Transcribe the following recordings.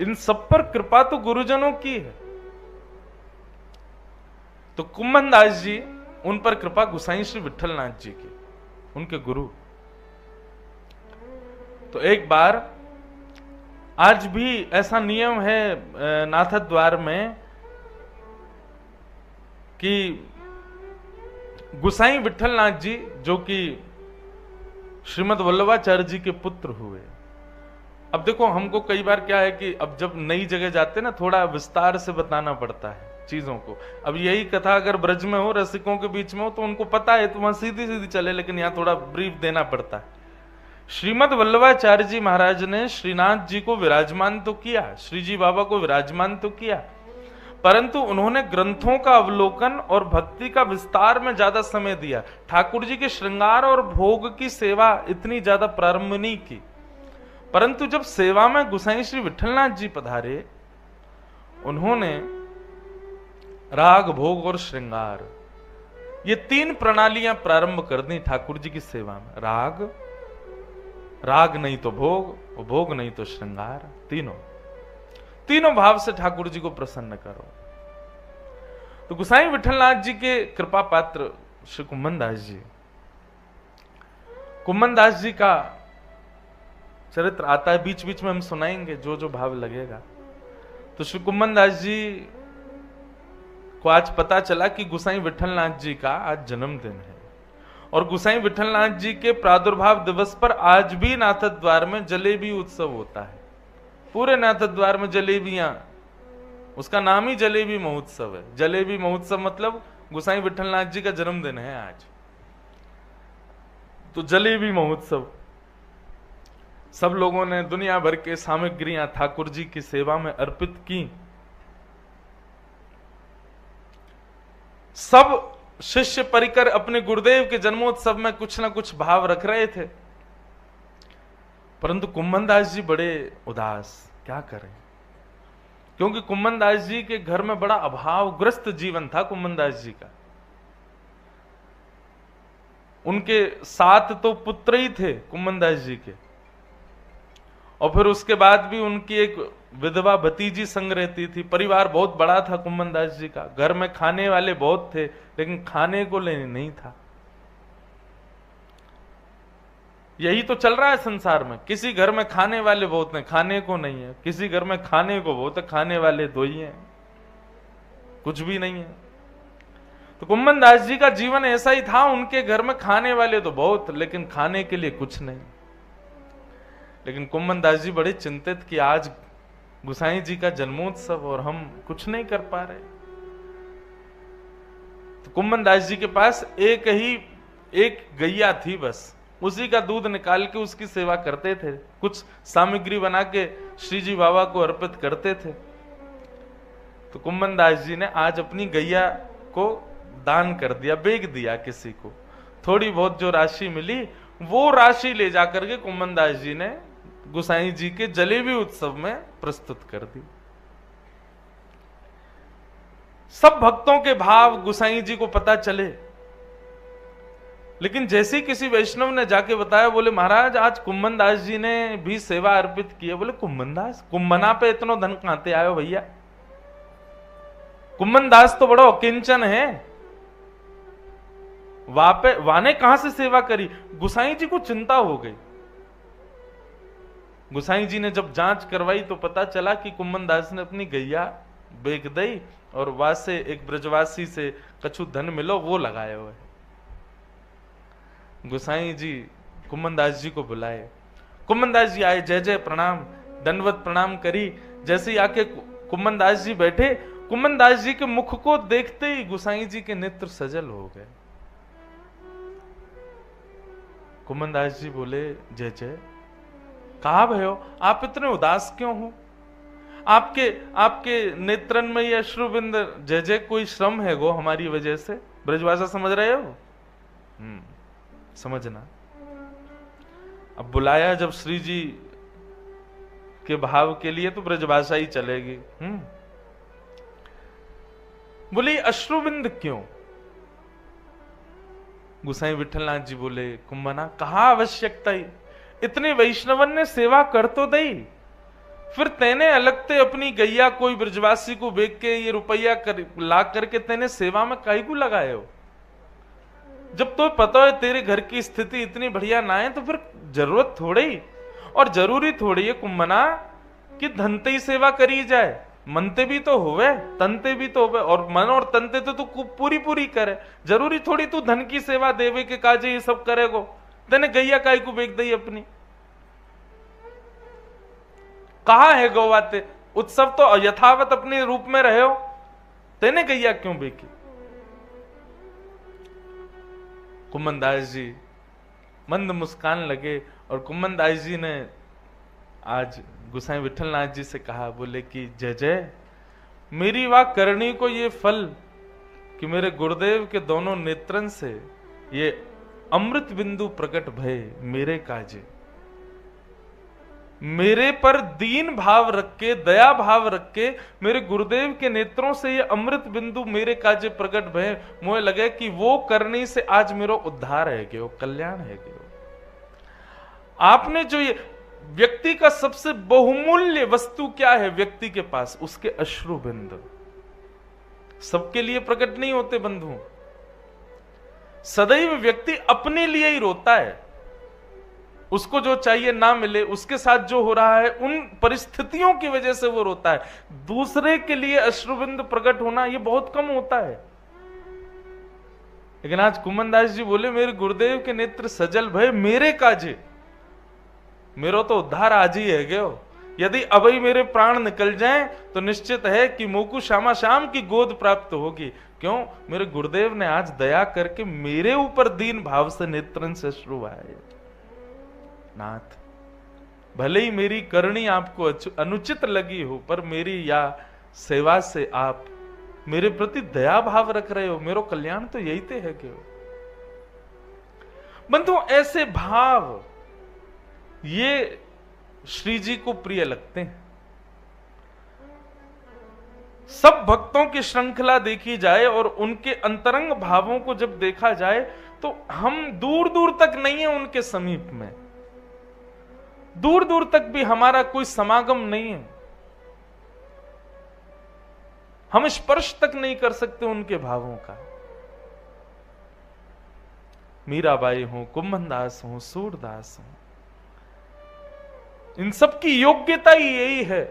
इन सब पर कृपा तो गुरुजनों की है। तो कुम्भन दास जी, उन पर कृपा गोसाई श्री विठलनाथ जी की, उनके गुरु। तो एक बार, आज भी ऐसा नियम है नाथ द्वार में कि गोसाई विठलनाथ जी, जो कि श्रीमद वल्लभाचार्य जी के पुत्र हुए। अब देखो, हमको कई बार क्या है कि अब जब नई जगह जाते हैं ना, थोड़ा विस्तार से बताना पड़ता है चीजों को। अब यही कथा अगर ब्रज में हो, रसिकों के बीच में हो, तो उनको पता है, तो वहां सीधी सीधी चले, लेकिन यहां थोड़ा ब्रीफ देना पड़ता है। श्रीमद वल्लभाचार्य जी महाराज ने श्रीनाथ जी को विराजमान तो किया, श्री जी बाबा को विराजमान तो किया, परंतु उन्होंने ग्रंथों का अवलोकन और भक्ति का विस्तार में ज्यादा समय दिया। ठाकुर जी के श्रृंगार और भोग की सेवा इतनी ज्यादा प्रारंभ नहीं की। परंतु जब सेवा में गोसाई श्री विठलनाथ जी पधारे, उन्होंने राग, भोग और श्रृंगार, ये तीन प्रणालियां प्रारंभ कर दी ठाकुर जी की सेवा में। राग नहीं तो भोग, और भोग नहीं तो श्रृंगार, तीनों भाव से ठाकुर जी को प्रसन्न करो। तो गोसाई विठलनाथ जी के कृपा पात्र श्री कुम्भन दास जी, कुम्भन दास जी का चरित्र आता है, बीच बीच में हम सुनाएंगे जो जो भाव लगेगा। तो श्री कुम्भन दास जी को आज पता चला कि गोसाई विठलनाथ जी का आज जन्मदिन है, और गोसाई विठलनाथ जी के प्रादुर्भाव दिवस पर आज भी नाथ द्वार में जलेबी उत्सव होता है। पूरे नाथ द्वार में जलेबियां, उसका नाम ही जलेबी महोत्सव है। जलेबी महोत्सव मतलब गोसाई विठलनाथ जी का जन्मदिन है आज, तो जलेबी महोत्सव। सब लोगों ने दुनिया भर के सामग्रियां ठाकुर जी की सेवा में अर्पित की। सब शिष्य परिकर अपने गुरुदेव के जन्मोत्सव में कुछ ना कुछ भाव रख रहे थे, परंतु कुम्भन दास जी बड़े उदास, क्या करें, क्योंकि कुम्भन दास जी के घर में बड़ा अभावग्रस्त जीवन था कुम्भन दास जी का। उनके 7 तो पुत्र ही थे कुम्भन दास जी के, और फिर उसके बाद भी उनकी एक विधवा भतीजी संग रहती थी। परिवार बहुत बड़ा था कुम्भन दास जी का, घर में खाने वाले बहुत थे, लेकिन खाने को लेने नहीं था। यही तो चल रहा है संसार में, किसी घर में खाने वाले बहुत हैं, खाने को नहीं है, किसी घर में खाने को बहुत है, खाने वाले 2 ही हैं, कुछ भी नहीं है। तो कुम्भन दास जी का जीवन ऐसा ही था, उनके घर में खाने वाले तो बहुत, लेकिन खाने के लिए कुछ नहीं। लेकिन कुम्भन दास जी बड़े चिंतित कि आज गोसाई जी का जन्मोत्सव और हम कुछ नहीं कर पा रहे। तो कुम्भन दास जी के पास एक गैया थी, बस उसी का दूध निकाल के उसकी सेवा करते थे, कुछ सामग्री बना के श्री जी बाबा को अर्पित करते थे। तो कुम्भन दास जी ने आज अपनी गैया को दान कर दिया, बेच दिया किसी को। थोड़ी बहुत जो राशि मिली, वो राशि ले जाकर के कुम्भन दास जी ने गोसाई जी के जलेबी उत्सव में प्रस्तुत कर दी। सब भक्तों के भाव गोसाई जी को पता चले, लेकिन जैसे ही किसी वैष्णव ने जाके बताया, बोले महाराज आज कुम्भन दास जी ने भी सेवा अर्पित की है। बोले कुम्भन दास, कुंभना पे इतना धन कहां आयो भैया, कुम्भन दास तो बड़ा अकिंचन है, वाने कहां से सेवा करी। गोसाई जी को चिंता हो गई। गोसाई जी ने जब जांच करवाई तो पता चला कि कुम्भन दास ने अपनी गैया बेच दी, और वहां से एक ब्रजवासी से कछु धन मिलो वो लगाया हुआ है। गोसाई जी कुम्भन दास जी को बुलाए, कुम्भन दास जी आए, जय जय प्रणाम, दंडवत प्रणाम करी। जैसे ही आके कुम्भन दास जी बैठे, कुम्भन दास जी के मुख को देखते ही गोसाई जी के नेत्र सजल हो गए। कुम्भन दास जी बोले जय जय, कहा भयो आप इतने उदास क्यों हो, आपके नेत्रन में ये अश्रुबिंद, जय जय कोई श्रम है गो हमारी वजह से। ब्रजभाषा समझ रहे हो? समझना। अब बुलाया जब श्री जी के भाव के लिए तो ब्रजभाषा ही चलेगी। बोले अश्रुबिंद क्यों? गोसाई विठलनाथ जी बोले कुंभना, कहा आवश्यकता ही, इतने वैष्णवन ने सेवा कर तो दई, फिर तेने अलगते अपनी गैया कोई ब्रजवासी को बेच के ये रुपया ला करके तेने सेवा में काहे को लगाए हो? जब तो पता है तेरे घर की स्थिति इतनी बढ़िया ना है तो फिर जरूरत थोड़ी ही और जरूरी थोड़ी है कुंभना कि धनते ही सेवा करी जाए, मनते भी तो होवे तनते भी तो होवे, और मन और तनते तो तू पूरी पूरी करे। जरूरी थोड़ी तू धन की सेवा देवे के काजे ये सब करेगो। तेने गैया काय को बेच दी अपनी? कहा है गौवाते? उत्सव तो यथावत अपने रूप में रहे हो, तेने गैया क्यों बेची? कुम्भनदास जी मंद मुस्कान लगे और कुम्भनदास जी ने आज गोसाई विठलनाथ जी से कहा, बोले कि जय जय, मेरी वाह करनी को ये फल कि मेरे गुरुदेव के दोनों नेत्रन से ये अमृत बिंदु प्रकट भय मेरे काजे। मेरे पर दीन भाव रख के, दया भाव रख के मेरे गुरुदेव के नेत्रों से ये अमृत बिंदु मेरे काजे प्रकट भय। मुझे लगे कि वो करने से आज मेरा उद्धार है गयो, कल्याण है गयो। आपने जो ये व्यक्ति का सबसे बहुमूल्य वस्तु क्या है व्यक्ति के पास? उसके अश्रु बिंदु। सबके लिए प्रकट नहीं होते बंधु। सदैव व्यक्ति अपने लिए ही रोता है। उसको जो चाहिए ना मिले, उसके साथ जो हो रहा है उन परिस्थितियों की वजह से वो रोता है। दूसरे के लिए अश्रुबिंद प्रकट होना ये बहुत कम होता है। लेकिन आज कुम्भनदास जी बोले, मेरे गुरुदेव के नेत्र सजल भय मेरे काजे, मेरो तो उद्धार आज ही है गयो। यदि अभी मेरे प्राण निकल जाएं तो निश्चित है कि मोकू श्यामा श्याम की गोद प्राप्त होगी। क्यों? मेरे गुरुदेव ने आज दया करके मेरे ऊपर दीन भाव से नेत्रन से अश्रु आए। नाथ, भले ही मेरी करनी आपको अनुचित लगी हो, पर मेरी या सेवा से आप मेरे प्रति दया भाव रख रहे हो। मेरो कल्याण तो यही ते है क्यों? बंधु, ऐसे भाव ये श्री जी को प्रिय लगते हैं। सब भक्तों की श्रृंखला देखी जाए और उनके अंतरंग भावों को जब देखा जाए तो हम दूर दूर तक नहीं है उनके समीप में, दूर दूर तक भी हमारा कोई समागम नहीं है। हम स्पर्श तक नहीं कर सकते उनके भावों का। मीराबाई हो, कुम्भनदास हो, सूरदास हो, इन सब की योग्यता ही यही है।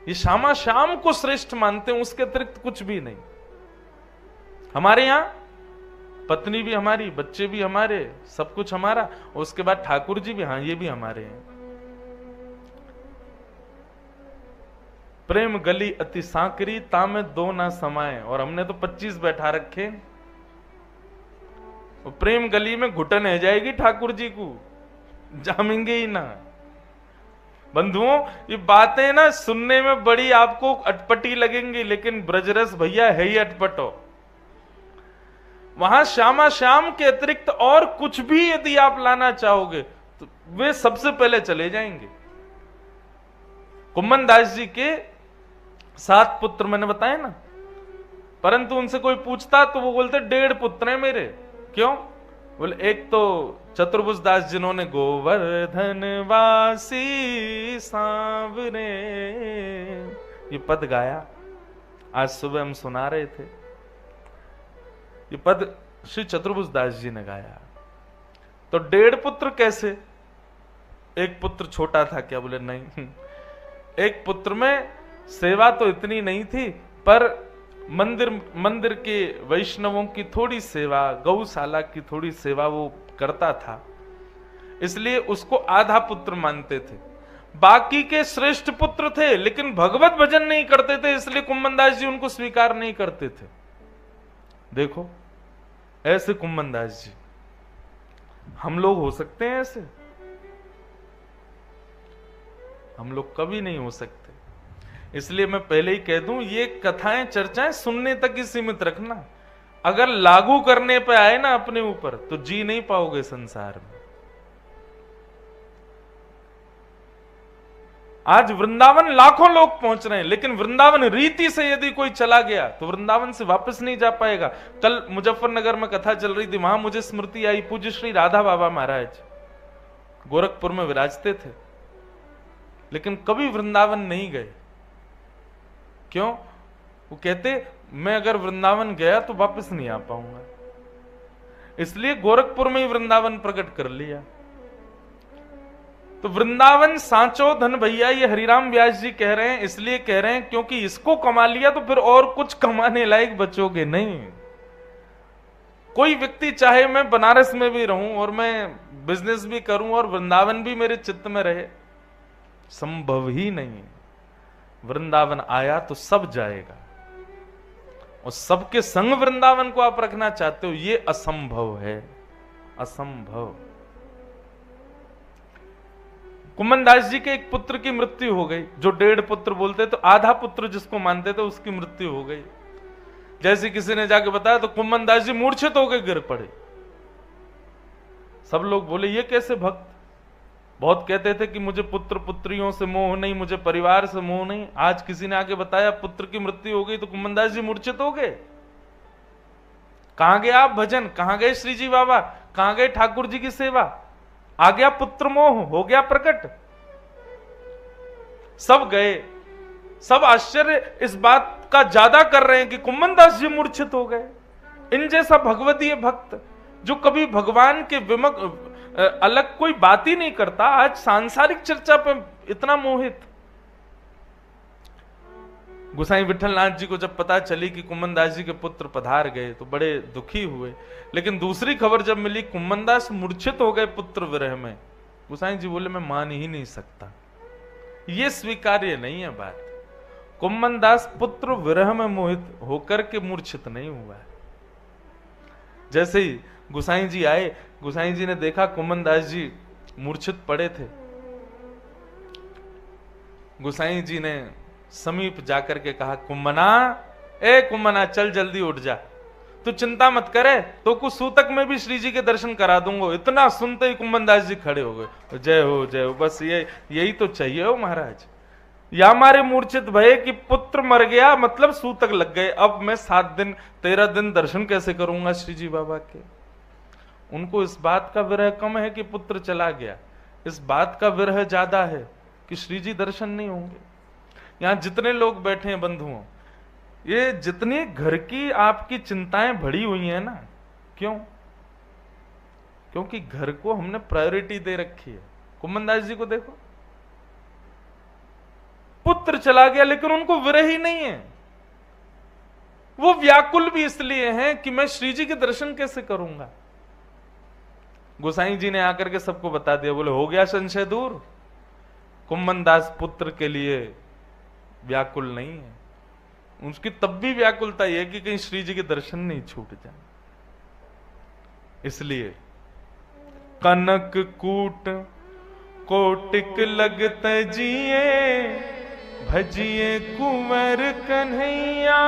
ये श्यामा श्याम को श्रेष्ठ मानते हैं, उसके अतिरिक्त कुछ भी नहीं। हमारे यहां पत्नी भी हमारी, बच्चे भी हमारे, सब कुछ हमारा, और उसके बाद ठाकुर जी भी, हाँ ये भी हमारे हैं। प्रेम गली अति सांकरी तामे दो ना समाए, और हमने तो 25 बैठा रखे। प्रेम गली में घुटन है जाएगी ठाकुर जी को, जामेंगे ही ना। बंधुओं, ये बातें ना सुनने में बड़ी आपको अटपटी लगेंगी, लेकिन ब्रजरस भैया है ही अटपटो। वहां श्यामा श्याम के अतिरिक्त और कुछ भी यदि आप लाना चाहोगे तो वे सबसे पहले चले जाएंगे। कुम्भनदास जी के 7 पुत्र मैंने बताए ना, परंतु उनसे कोई पूछता तो वो बोलते 1.5 पुत्र हैं मेरे। क्यों? बोले, एक तो चतुर्भुज दास जिन्होंने गोवर्धन वासी सांवरे ये पद गाया, आज सुबह हम सुना रहे थे। ये पद श्री चतुर्भुज दास जी ने गाया। तो 1.5 पुत्र कैसे? एक पुत्र छोटा था क्या? बोले नहीं, एक पुत्र में सेवा तो इतनी नहीं थी, पर मंदिर के वैष्णवों की थोड़ी सेवा, गौशाला की थोड़ी सेवा वो करता था, इसलिए उसको आधा पुत्र मानते थे। बाकी के श्रेष्ठ पुत्र थे, लेकिन भगवत भजन नहीं करते थे, इसलिए कुम्भनदास जी उनको स्वीकार नहीं करते थे। देखो, ऐसे कुम्भनदास जी हम लोग हो सकते हैं ऐसे? हम लोग कभी नहीं हो सकते। इसलिए मैं पहले ही कह दूं, ये कथाएं चर्चाएं सुनने तक ही सीमित रखना। अगर लागू करने पे आए ना अपने ऊपर तो जी नहीं पाओगे संसार में। आज वृंदावन लाखों लोग पहुंच रहे हैं, लेकिन वृंदावन रीति से यदि कोई चला गया तो वृंदावन से वापस नहीं जा पाएगा। कल मुजफ्फरनगर में कथा चल रही थी, वहां मुझे स्मृति आई, पूज्य श्री राधा बाबा महाराज गोरखपुर में विराजते थे। लेकिन कभी वृंदावन नहीं गए। क्यों? वो कहते मैं अगर वृंदावन गया तो वापस नहीं आ पाऊंगा, इसलिए गोरखपुर में ही वृंदावन प्रकट कर लिया। तो वृंदावन सांचो धन भैया, ये हरिराम व्यास जी कह रहे हैं, इसलिए कह रहे हैं क्योंकि इसको कमा लिया तो फिर और कुछ कमाने लायक बचोगे नहीं। कोई व्यक्ति चाहे मैं बनारस में भी रहूं और मैं बिजनेस भी करूं और वृंदावन भी मेरे चित्त में रहे, संभव ही नहीं। वृंदावन आया तो सब जाएगा, और सबके संग वृंदावन को आप रखना चाहते हो, ये असंभव है, असंभव। कुम्मन दास जी के एक पुत्र की मृत्यु हो गई, जो 1.5 पुत्र बोलते तो आधा पुत्र जिसको मानते थे उसकी मृत्यु हो गई। जैसे किसी ने जाके बताया तो कुम्मन दास जी मूर्छित होकर गिर पड़े। सब लोग बोले ये कैसे भक्त, बहुत कहते थे कि मुझे पुत्र पुत्रियों से मोह नहीं, मुझे परिवार से मोह नहीं। आज किसी ने आके बताया पुत्र की मृत्यु हो गई तो कुम्मन दास जी मूर्छित हो गए। कहां गए आप भजन, कहां गए श्री जी बाबा, कहां गए ठाकुर जी की सेवा? आ गया पुत्र मोह, हो गया प्रकट। सब गए, सब आश्चर्य इस बात का ज्यादा कर रहे हैं कि कुम्मन दास जी मूर्छित हो गए। इन जैसा भगवतीय भक्त जो कभी भगवान के विमुख अलग कोई बात ही नहीं करता, आज सांसारिक चर्चा पे इतना मोहित। गोसाई विठलनाथ जी को जब पता चली कि कुम्मन दास जी के पुत्र पधार गए तो बड़े दुखी हुए, लेकिन दूसरी खबर जब मिली कुम्मन दास मूर्छित हो गए पुत्र विरह में, गोसाई जी बोले मैं मान ही नहीं सकता, ये स्वीकार्य नहीं है बात। कुम्मन दास पुत्र विरह में मोहित होकर के मूर्छित नहीं हुआ है। जैसे ही गोसाई जी आए, गोसाई जी ने देखा कुम्मन दास जी मूर्छित पड़े थे। गोसाई जी ने समीप जाकर के कहा कुम्मना, ए कुम्मना चल जल्दी उठ जा, तू चिंता मत करे, तो कुछ सूतक में भी श्री जी के दर्शन करा दूंगा। इतना सुनते ही कुम्मन दास जी खड़े हो गए, जय हो जय हो, बस यही तो चाहिए हो महाराज। या हमारे मूर्छित भय कि पुत्र मर गया मतलब सूतक लग गए, अब मैं 7 दिन 13 दिन दर्शन कैसे करूंगा श्री जी बाबा के। उनको इस बात का विरह कम है कि पुत्र चला गया, इस बात का विरह ज्यादा है कि श्री जी दर्शन नहीं होंगे। यहां जितने लोग बैठे हैं बंधुओं, ये जितनी घर की आपकी चिंताएं बढ़ी हुई हैं ना, क्यों? क्योंकि घर को हमने प्रायोरिटी दे रखी है। कुम्मन दास जी को देखो, पुत्र चला गया लेकिन उनको विरह ही नहीं है। वो व्याकुल भी इसलिए हैं कि मैं श्री जी के दर्शन कैसे करूंगा। गोसाई जी ने आकर के सबको बता दिया, बोले हो गया संशय दूर, कुम्मन दास पुत्र के लिए व्याकुल नहीं है। उसकी तब भी व्याकुलता यह कि कहीं श्री जी के दर्शन नहीं छूट जाए। इसलिए कनक कूट कोटिक लगत जिए, भजिए कुंवर कन्हैया,